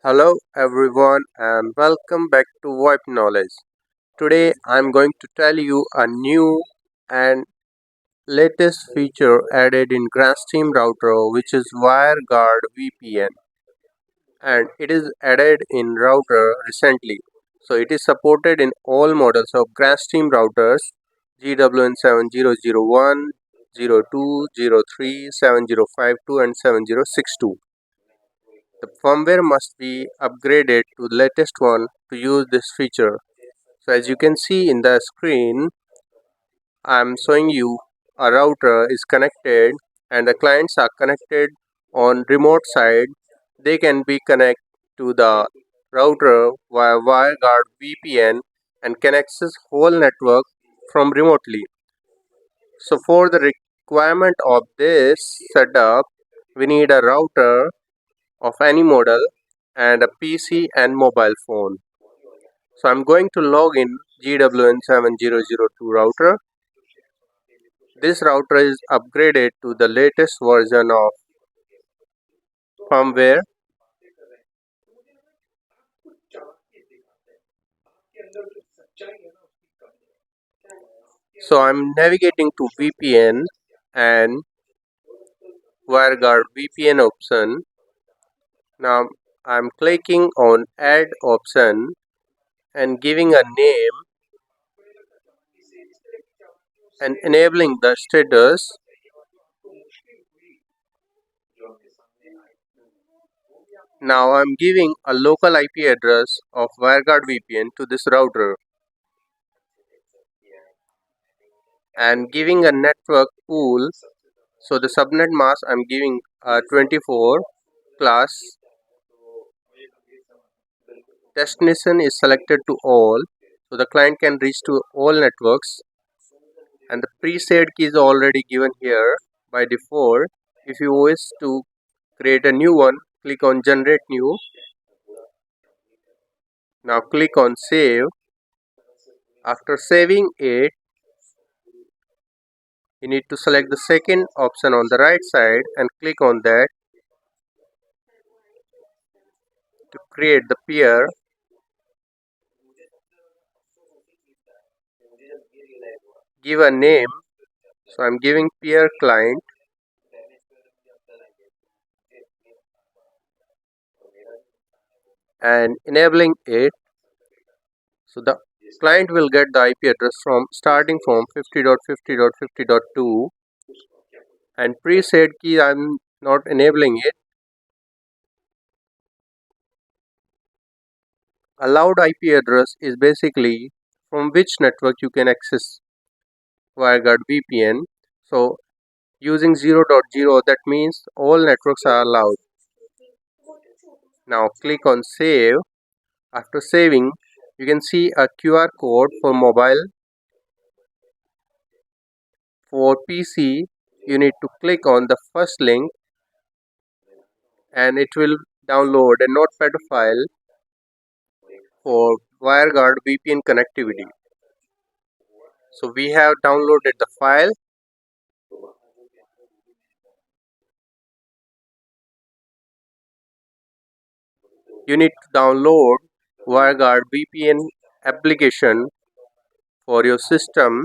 Hello everyone and welcome back to VoIP Knowledge. Today I'm going to tell you a new and latest feature added in Grandstream router, which is WireGuard VPN, and it is added in router recently. So it is supported in all models of Grandstream routers GWN7001, 02, 03, 7052 and 7062. The firmware must be upgraded to the latest one to use this feature. So as you can see in the screen, I am showing you a router is connected and the clients are connected on remote side. They can be connected to the router via WireGuard VPN and can access whole network from remotely. So for the requirement of this setup, we need a router of any model and a PC and mobile phone. So I'm going to log in GWN7002 router. This router is upgraded to the latest version of firmware. So I'm navigating to VPN and WireGuard VPN option. Now I'm clicking on add option and giving a name and enabling the status. Now I'm giving a local IP address of WireGuard VPN to this router and giving a network pool. So the subnet mask I'm giving 24 class. Destination is selected to all, so the client can reach to all networks, and the preset key is already given here by default. If you wish to create a new one, click on generate new. Now click on save. After saving it, you need to select the second option on the right side and click on that to create the peer. Give a name, so I'm giving peer client and enabling it. So the client will get the IP address from starting from 50.50.50.2, and preset key I'm not enabling it. Allowed IP address is basically from which network you can access WireGuard VPN. So using 0.0, that means all networks are allowed. Now click on save. After saving, you can see a QR code for mobile. For PC, you need to click on the first link and it will download a notepad file for WireGuard VPN connectivity. So we have downloaded the file. You need to download WireGuard VPN application for your system.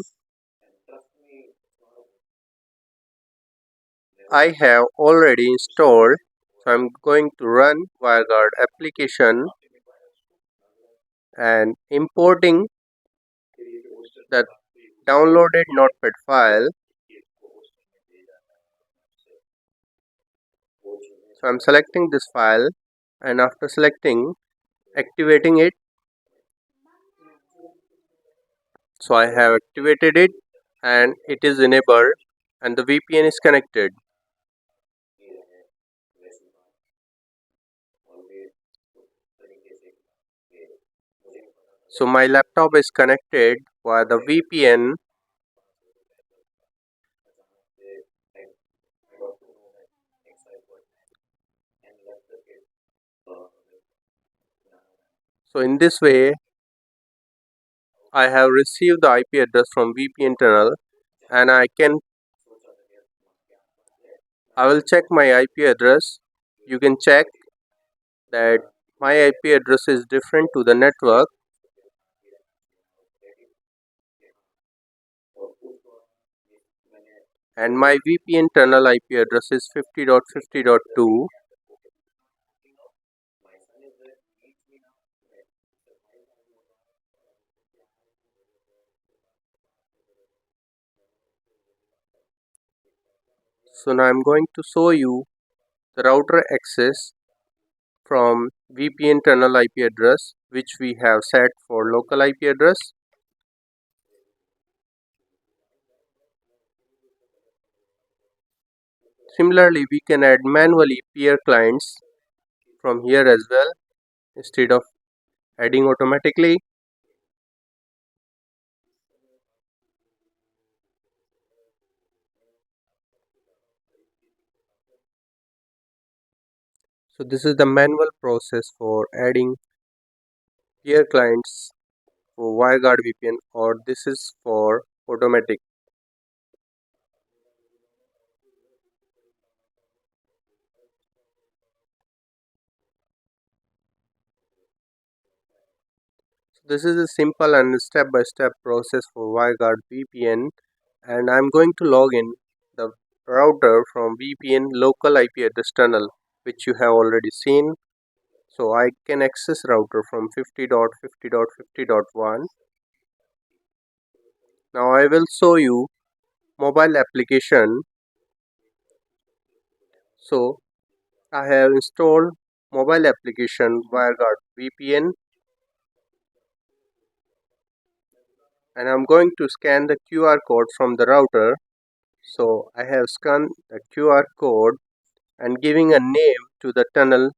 I have already installed, so I'm going to run WireGuard application and importing the downloaded notepad file. So I'm selecting this file and after selecting, activating it. So I have activated it and it is enabled and the VPN is connected. So my laptop is connected via the VPN. So in this way, I have received the IP address from VPN tunnel and I will check my IP address. You can check that my IP address is different to the network, and my VPN tunnel IP address is 50.50.2. So now I'm going to show you the router access from VPN tunnel IP address which we have set for local IP address. Similarly, we can add manually peer clients from here as well instead of adding automatically. So this is the manual process for adding peer clients for WireGuard VPN, or this is for automatic. So this is a simple and step-by-step process for WireGuard VPN, and I'm going to log in the router from VPN local IP address tunnel which you have already seen. So I can access router from 50.50.50.1. Now I will show you mobile application. So I have installed mobile application WireGuard VPN, and I'm going to scan the QR code from the router. So I have scanned the QR code and giving a name to the tunnel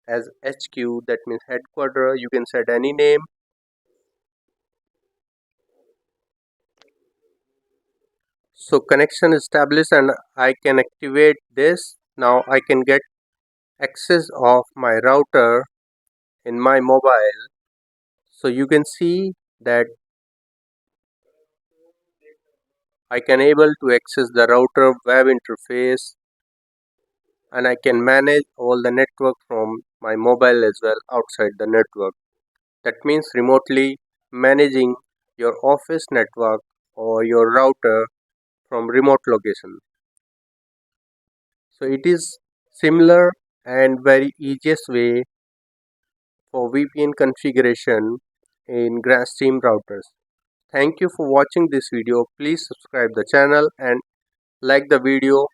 as HQ, that means headquarter. You can set any name. So connection established and I can activate this. Now I can get access of my router in my mobile. So you can see that I can able to access the router web interface, and I can manage all the network from my mobile as well outside the network. That means remotely managing your office network or your router from remote location. So it is similar and very easiest way for VPN configuration in Grandstream routers. Thank you for watching this video. Please subscribe the channel and like the video